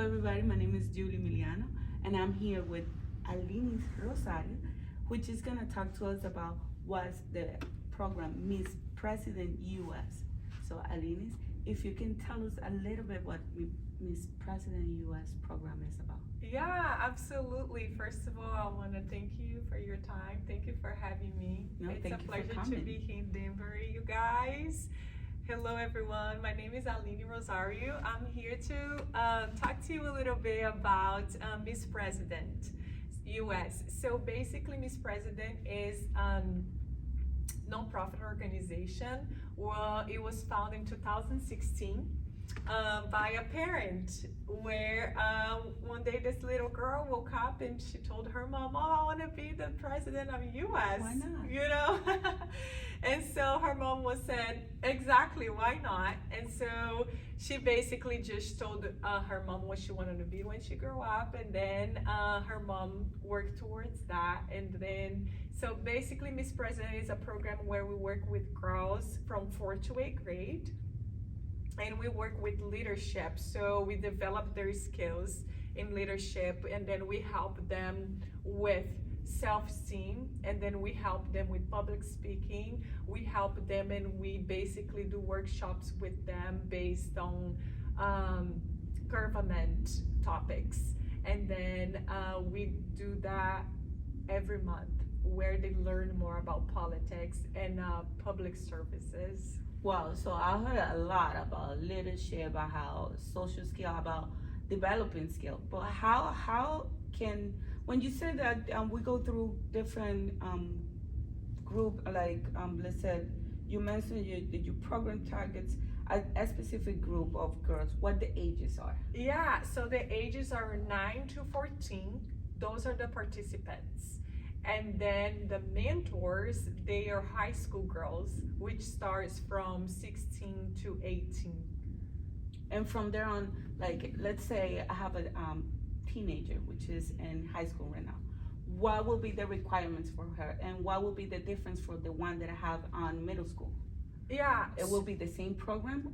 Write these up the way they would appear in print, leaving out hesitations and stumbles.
everybody. My name is Julie Miliano, and I'm here with Alinis Rosario, which is going to talk to us about what's the program Miss President US. So, Alinis, if you can tell us a little bit what Miss President US program is about. Yeah, absolutely. First of all, I want to thank you for your time. Thank you for having me. No, it's thank a you for pleasure to coming. be here in Denver, you guys. Hello, everyone. My name is Aline Rosario. I'm here to talk to you a little bit about Miss President US. So basically, Miss President is nonprofit organization. Well, it was founded in 2016 by a parent where one day this little girl woke up and she told her mom, oh, I want to be the president of US. Why not? You know? And so her mom was said, exactly, why not? And so she basically just told her mom what she wanted to be when she grew up, and then her mom worked towards that. And then, so basically Miss President is a program where we work with girls from 4th to 8th grade, and we work with leadership. So we develop their skills in leadership, and then we help them with self-esteem, and then we help them with public speaking. We help them, and we basically do workshops with them based on government topics. And then we do that every month, where they learn more about politics and public services. Wow, so I heard a lot about leadership, about how social skill, about developing skill. But how can, when you say that we go through different group, like let's say you mentioned your program targets a specific group of girls, what the ages are? Yeah, so the ages are 9 to 14. Those are the participants. And then the mentors, they are high school girls, which starts from 16 to 18. And from there on, like, let's say I have a teenager, which is in high school right now. What will be the requirements for her, and what will be the difference for the one that I have on middle school? Yeah. It will be the same program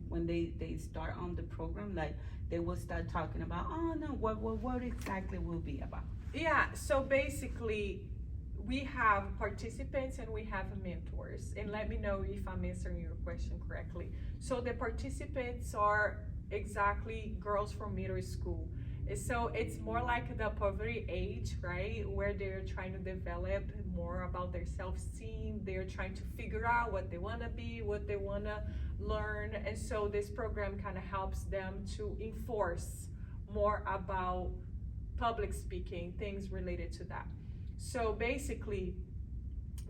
when they start on the program, like they will start talking about, oh no, what exactly will be about? Yeah, so basically we have participants and we have mentors, and let me know if I'm answering your question correctly. So the participants are exactly girls from middle school. So it's more like the poverty age, right? Where they're trying to develop more about their self-esteem. They're trying to figure out what they want to be, what they want to learn. And so this program kind of helps them to enforce more about public speaking, things related to that. So basically,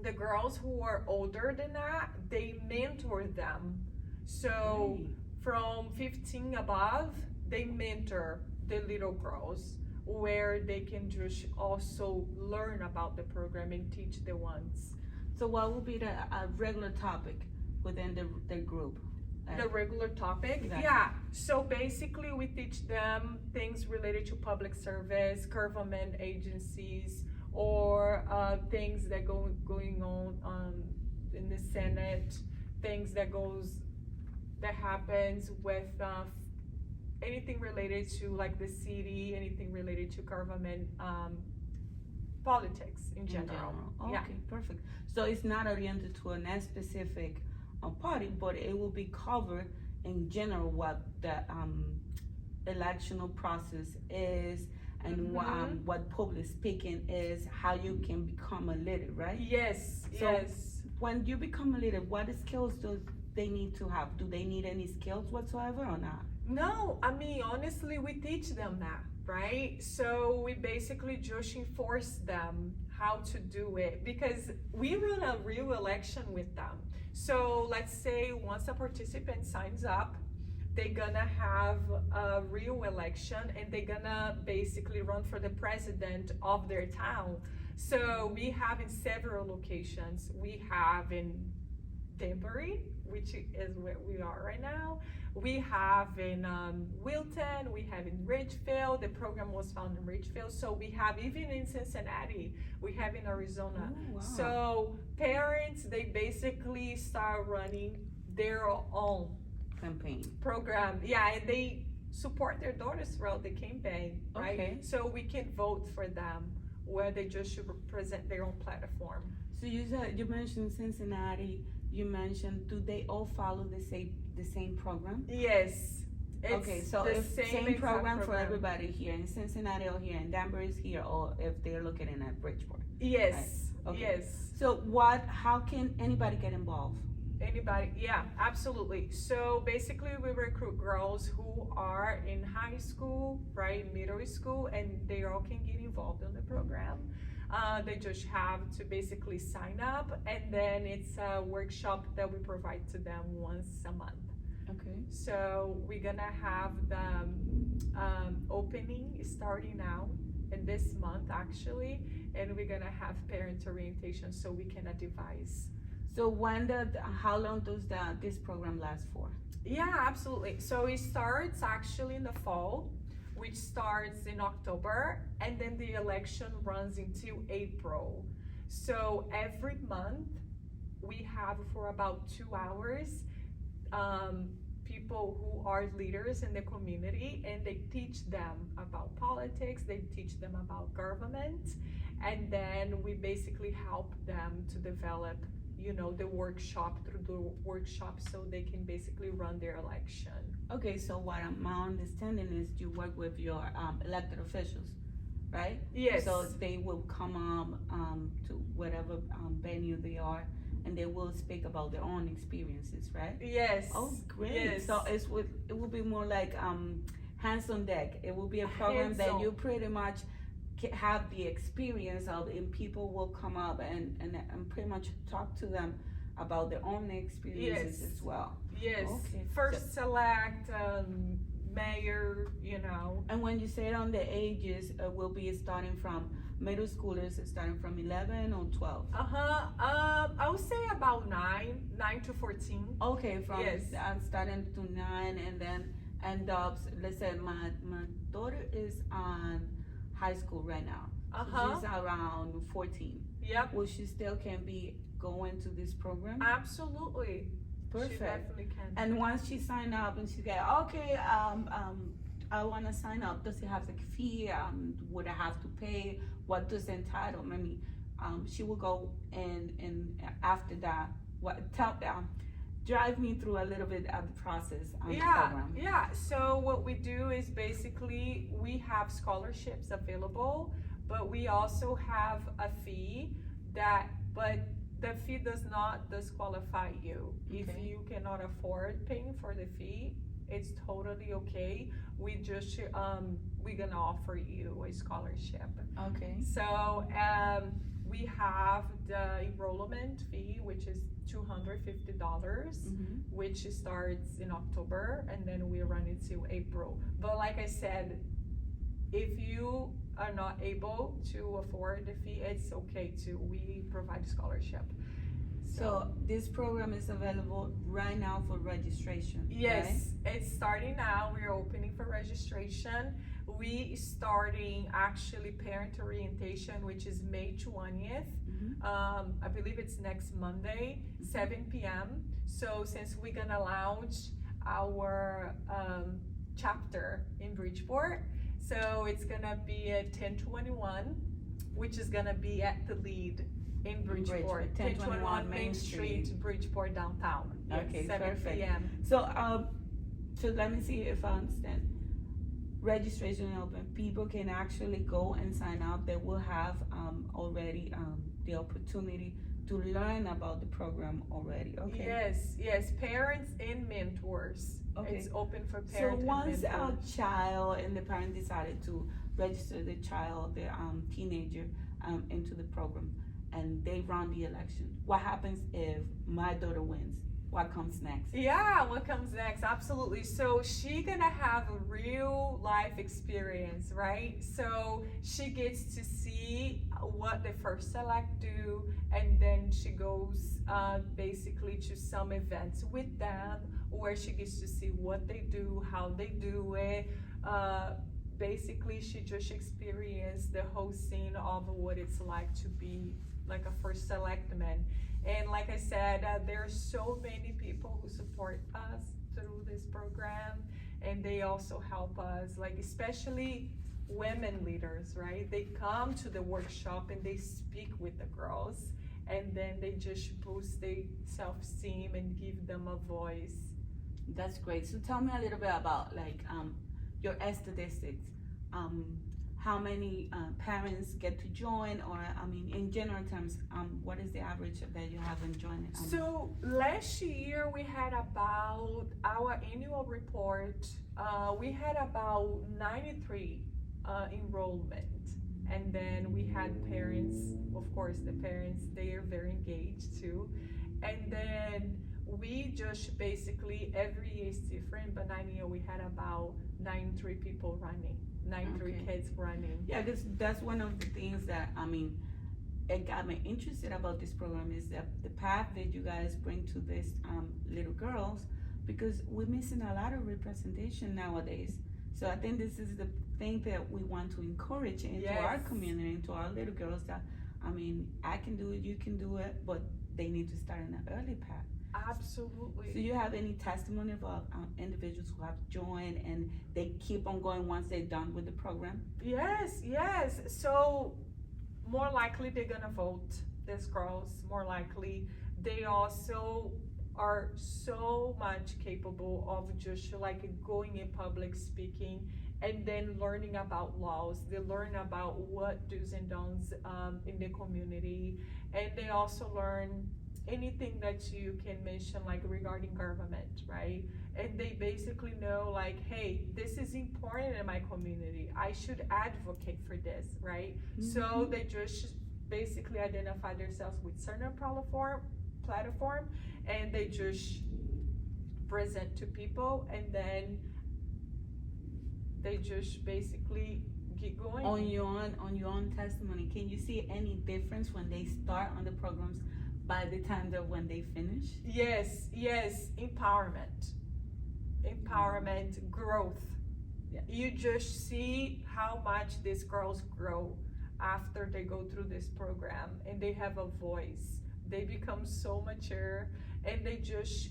the girls who are older than that, they mentor them. So from 15 above, they mentor the little girls, where they can just also learn about the program and teach the ones. So what will be the regular topic within the group? The regular topic? Exactly. Yeah, so basically we teach them things related to public service, government agencies, or things that going on in the Senate, things that happens with anything related to like the city, anything related to government politics in general. Okay, Yeah. perfect. So it's not oriented to a specific party, but it will be covered in general what the electional process is, and what public speaking is, how you can become a leader, right? Yes, So yes. when you become a leader, what skills do they need to have? Do they need any skills whatsoever or not? No, I mean, honestly, we teach them that, right? So we basically just enforce them how to do it, because we run a real election with them. So let's say once a participant signs up, they're gonna have a real election, and they're gonna basically run for the president of their town. So we have in several locations. We have in Danbury, which is where we are right now. We have in Wilton, we have in Ridgefield. The program was found in Ridgefield. So we have even in Cincinnati, we have in Arizona. Oh, wow. So parents, they basically start running their own Campaign. program. Yeah, and they support their daughters throughout the campaign, right? Okay. So we can vote for them, where they just should represent their own platform. So you mentioned Cincinnati. You mentioned, do they all follow the same program? Yes. It's okay, so the if same exact program for everybody here in Cincinnati or here in Danbury here, or if they're looking at Bridgeport. Yes. Right. Okay. Yes. So how can anybody get involved? Anybody, yeah, absolutely. So basically we recruit girls who are in high school, right, middle school, and they all can get involved in the program. They just have to basically sign up, and then it's a workshop that we provide to them once a month. Okay. So we're gonna have the opening starting now in this month actually, and we're gonna have parent orientation so we can advise. So how long does this program last for? Yeah, absolutely. So it starts actually in the fall, which starts in October, and then the election runs until April. So every month we have for about 2 hours people who are leaders in the community, and they teach them about politics, they teach them about government, and then we basically help them to develop, the workshop, through the workshop, so they can basically run their election. Okay, so my understanding is you work with your elected officials, right? Yes. So they will come to whatever venue they are, and they will speak about their own experiences, right? Yes. Oh, great. Yes. So it will be more like hands on deck. It will be a program that you pretty much have the experience of, and people will come up and pretty much talk to them about their own experiences as well. Yes. Okay. First select, mayor, And when you say on the ages, will be starting from middle schoolers, starting from 11 or 12? I would say about 9 to 14. Okay, from Yes. Starting to 9, and then end up, let's say my daughter is on high school right now. So she's around 14. Yep. Will she still can be going to this program? Absolutely. Perfect. She definitely can. And once she sign up and she get, okay, I want to sign up. Does it have a fee? Would I have to pay? What does it entitle? I mean, she will go and after that, drive me through a little bit of the process on the program. Yeah. So what we do is basically we have scholarships available, but we also have a fee but the fee does not disqualify you. Okay. If you cannot afford paying for the fee, it's totally okay. We just we're gonna offer you a scholarship. Okay. So we have the enrollment fee, which is $250, which starts in October, and then we run it till April. But like I said, if you are not able to afford the fee, it's okay too. We provide scholarship. So this program is available right now for registration. Yes, it's starting now. We're opening for registration. We starting actually parent orientation, which is May 20th. I believe it's next Monday, 7 p.m. So since we're gonna launch our chapter in Bridgeport, so it's gonna be at 1021, which is gonna be at the lead in Bridgeport, 1021 Main Street, Bridgeport downtown. Okay, 7 perfect. p.m. So let me see if I understand. Registration is open. People can actually go and sign up. They will have already the opportunity to learn about the program already. Okay. Yes, parents and mentors. Okay. It's open for So parents once and a mentors. child and the parent decided to register the child, the teenager, into the program, and they run the election, what happens if my daughter wins? What comes next? Yeah, what comes next? Absolutely. So she gonna have a real life experience, right? So she gets to see what the first select do, and then she goes basically to some events with them where she gets to see what they do, how they do it. Basically, she just experienced the whole scene of what it's like to be like a first selectman. And like I said, there are so many people who support us through this program, and they also help us, like especially women leaders, right? They come to the workshop and they speak with the girls, and then they just boost their self-esteem and give them a voice. That's great. So tell me a little bit about like your statistics. How many parents get to join, or I mean, in general terms, what is the average that you have in joining? So last year we had about our annual report. We had about 93 enrollment, and then we had parents. Of course, the parents, they are very engaged too, and then we just basically, every year is different, but 9 year we had about 93 people running, 93 Okay. kids running. Yeah, because that's one of the things that I mean, it got me interested about this program is that the path that you guys bring to these little girls, because we're missing a lot of representation nowadays. So I think this is the thing that we want to encourage into our Yes. community, into our little girls that, I mean, I can do it, you can do it, but they need to start in an early path. Absolutely. So you have any testimony of individuals who have joined and they keep on going once they're done with the program? Yes, yes. So more likely they're gonna vote. These girls, more likely. They also are so much capable of just like going in public speaking and then learning about laws. They learn about what do's and don'ts in the community, and they also learn anything that you can mention like regarding government, right? And they basically know like, hey, this is important in my community, I should advocate for this, right? So they just basically identify themselves with certain platform, and they just present to people, and then they just basically keep going. On your own testimony, can you see any difference when they start on the programs by the time that when they finish? Yes, empowerment, growth. Yeah. You just see how much these girls grow after they go through this program, and they have a voice. They become so mature, and it's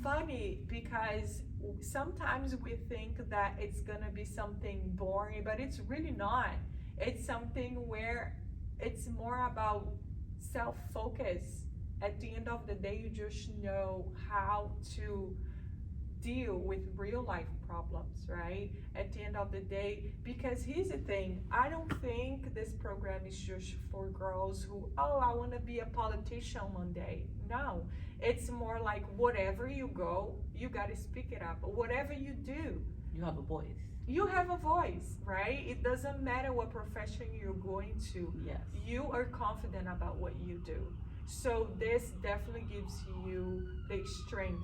funny because sometimes we think that it's gonna be something boring, but it's really not. It's something where it's more about self-focus. At the end of the day, you just know how to deal with real life problems, right? At the end of the day, because here's the thing, I don't think this program is just for girls who, oh, I want to be a politician one day. No, it's more like whatever you go, you got to speak it up. Whatever you do, You have a voice. you have a voice, right? It doesn't matter what profession you're going to. Yes. You are confident about what you do. So this definitely gives you the strength.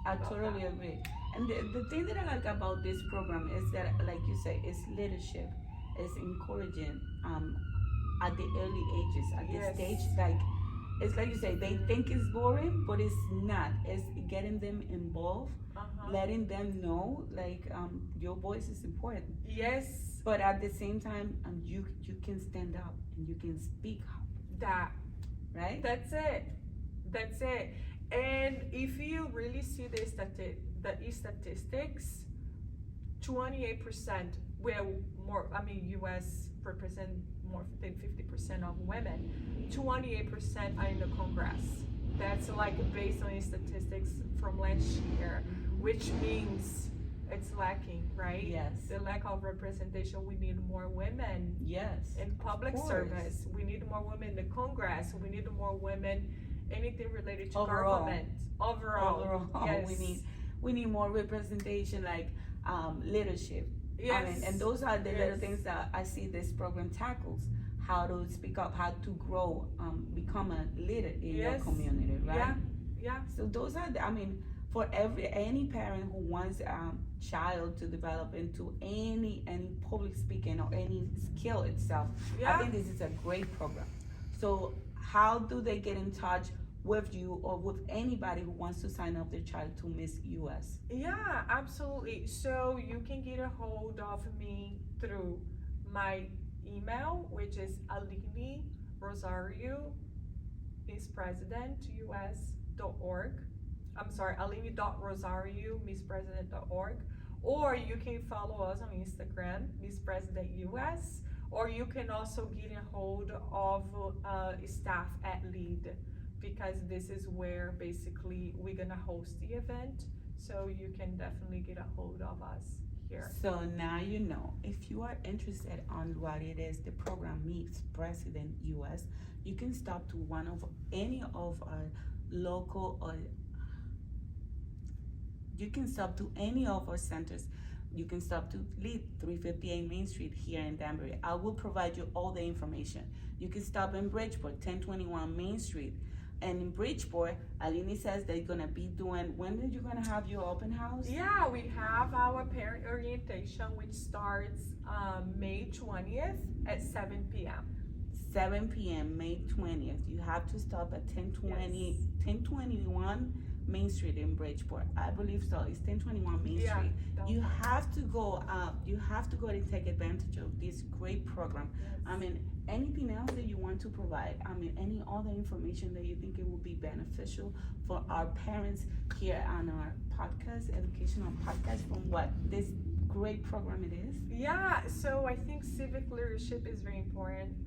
I about totally that. agree. And the thing that I like about this program is that, like you say, it's leadership, it's encouraging at the early ages, at the Yes. stage, like, it's like you say, they think it's boring, but it's not. It's getting them involved, letting them know, like, your voice is important. Yes, But at the same time, you can stand up and you can speak up, that. right? That's it. That's it. And if you really see the statistics, 28%, where more, I mean, US represent more than 50% of women, 28% are in the Congress. That's like based on statistics from last year, which means it's lacking, right? Yes. The lack of representation, we need more women Yes. in public course. service. We need more women in the Congress. We need more women, anything related to Overall. government. Overall, yes. we need more representation, like leadership. Yes. I mean, and those are the little Yes. things that I see this program tackles: how to speak up, how to grow, become a leader in your Yes. community, right? Yeah, yeah. So those are I mean, for any parent who wants child to develop into any public speaking or any skill itself, Yeah. I think this is a great program. So how do they get in touch with you or with anybody who wants to sign up their child to Miss US? Yeah, absolutely. So you can get a hold of me through my email, which is Aline Rosario, is presidentus.org. Aline.rosario, misspresident.org, or you can follow us on Instagram, Miss President US, or you can also get a hold of staff at Lead, because this is where basically we're gonna host the event, so you can definitely get a hold of us here. So now you know, if you are interested on what it is, the program Meets President US, you can stop to any of our local, or you can stop to any of our centers. You can stop to Lead 358 Main Street here in Danbury. I will provide you all the information. You can stop in Bridgeport, 1021 Main Street. And in Bridgeport, Aline says they're gonna be doing, when are you gonna have your open house? Yeah, we have our parent orientation, which starts May 20th at 7 p.m. 7 p.m., May 20th. You have to stop at 1021 Main Street in Bridgeport. I believe so. It's 1021 Main Street. You have to go and take advantage of this great program. Yes. I mean, anything else that you want to provide? I mean, any other information that you think it will be beneficial for our parents here on our podcast, educational podcast, from what this great program it is? Yeah, so I think civic leadership is very important.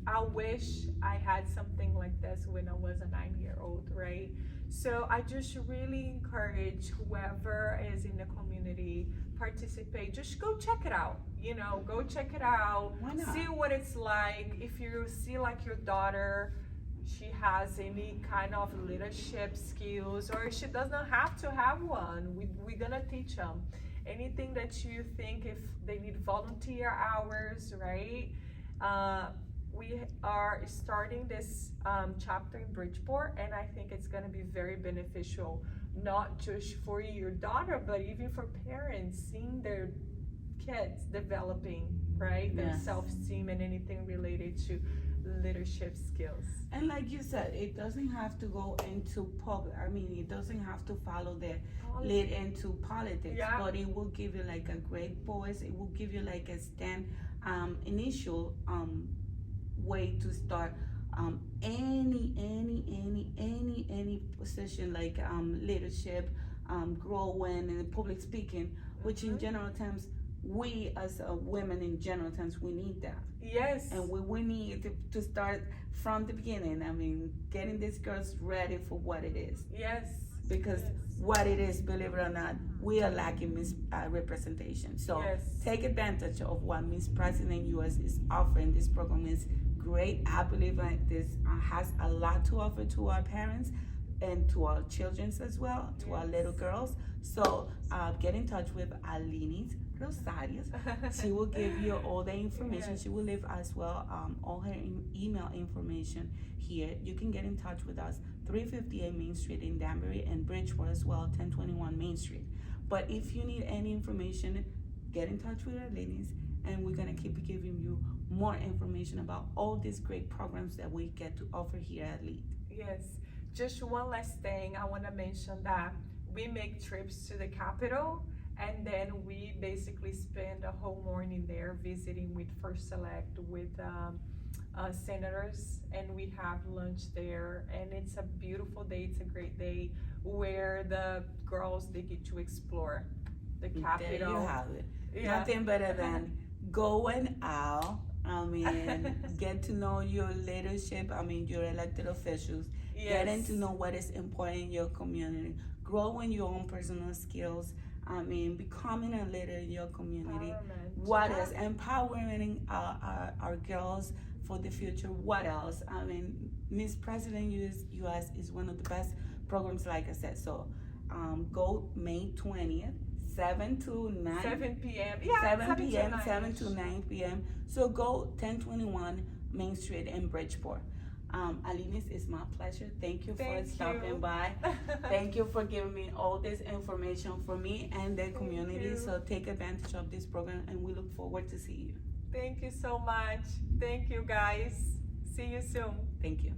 I wish I had something like this when I was a 9-year-old, right? So I just really encourage whoever is in the community, participate. Just go check it out. Go check it out. Why not? See what it's like. If you see like your daughter, she has any kind of leadership skills, or she doesn't have to have one, we're gonna teach them. Anything that you think, if they need volunteer hours, right? We are starting this chapter in Bridgeport, and I think it's going to be very beneficial, not just for your daughter, but even for parents, seeing their kids developing, right? Their Yes. self-esteem and anything related to leadership skills. And like you said, it doesn't have to go into public. I mean, it doesn't have to follow the lead into politics, Yeah. but it will give you like a great voice. It will give you like a initial way to start any position, like leadership, growing and public speaking, which in general terms, we as women in general terms, we need that. Yes. And we need to start from the beginning. I mean, getting these girls ready for what it is. Yes. Because Yes. what it is, believe it or not, we are lacking representation. So Yes. take advantage of what Miss President US is offering. This program is great. I believe this has a lot to offer to our parents and to our children as well, to our little girls. So get in touch with Aline Rosario. She will give you all the information. Yes. She will leave as well all her email information here. You can get in touch with us, 358 Main Street in Danbury, and Bridgeport as well, 1021 Main Street. But if you need any information, get in touch with our ladies, and we're gonna keep giving you more information about all these great programs that we get to offer here at Lead. Yes. Just one last thing, I want to mention that we make trips to the Capitol, and then we basically spend a whole morning there visiting with First Select, with senators, and we have lunch there, and it's a beautiful day. It's a great day where the girls, they get to explore the Capitol. There you have it. Yeah. Nothing better than going out. I mean, get to know your leadership. I mean, your elected officials. Yes. Getting to know what is important in your community. Growing your own personal skills. I mean, becoming a leader in your community. Empowerment. What else? Empowering our girls for the future. What else? I mean, Miss President US is one of the best programs, like I said. So go May 20th, 7 to 9. 7 p.m. Yeah, 7 p.m., 9. 7 to 9 p.m. So go 1021 Main Street in Bridgeport. Aline, it's my pleasure. Thank you for stopping by. Thank you for giving me all this information for me and the community. You. So take advantage of this program, and we look forward to see you. Thank you so much. Thank you, guys. See you soon. Thank you.